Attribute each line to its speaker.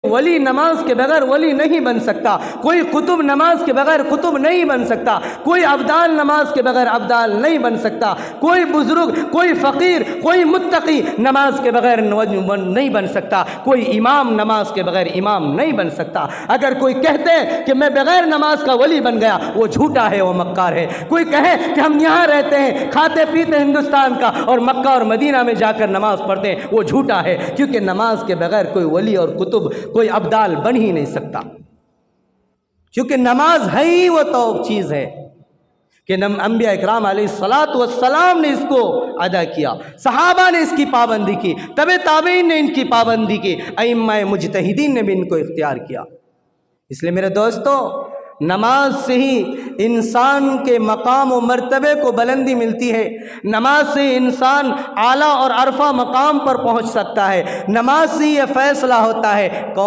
Speaker 1: ولی نماز کے بغیر ولی نہیں بن سکتا، کوئی قطب نماز کے بغیر قطب نہیں بن سکتا، کوئی ابدال نماز کے بغیر ابدال نہیں بن سکتا، کوئی بزرگ، کوئی فقیر، کوئی متقی نماز کے بغیر نہیں بن سکتا، کوئی امام نماز کے بغیر امام نہیں بن سکتا۔ اگر کوئی کہتے کہ میں بغیر نماز کا ولی بن گیا، وہ جھوٹا ہے، وہ مکار ہے۔ کوئی کہے کہ ہم یہاں رہتے ہیں، کھاتے پیتے ہندوستان کا، اور مکہ اور مدینہ میں جا کر نماز پڑھتے ہیں، وہ جھوٹا ہے، کیونکہ نماز کے بغیر کوئی ولی اور قطب، کوئی ابدال بن ہی نہیں سکتا، کیونکہ نماز ہے ہی وہ تو چیز ہے کہ انبیاء اکرام علیہ الصلاۃ والسلام نے اس کو ادا کیا، صحابہ نے اس کی پابندی کی، تبع تابعین نے ان کی پابندی کی، ائمہ مجتہدین نے بھی ان کو اختیار کیا۔ اس لیے میرے دوستو، نماز سے ہی انسان کے مقام و مرتبے کو بلندی ملتی ہے، نماز سے انسان اعلیٰ اور عرفہ مقام پر پہنچ سکتا ہے، نماز سے یہ فیصلہ ہوتا ہے کون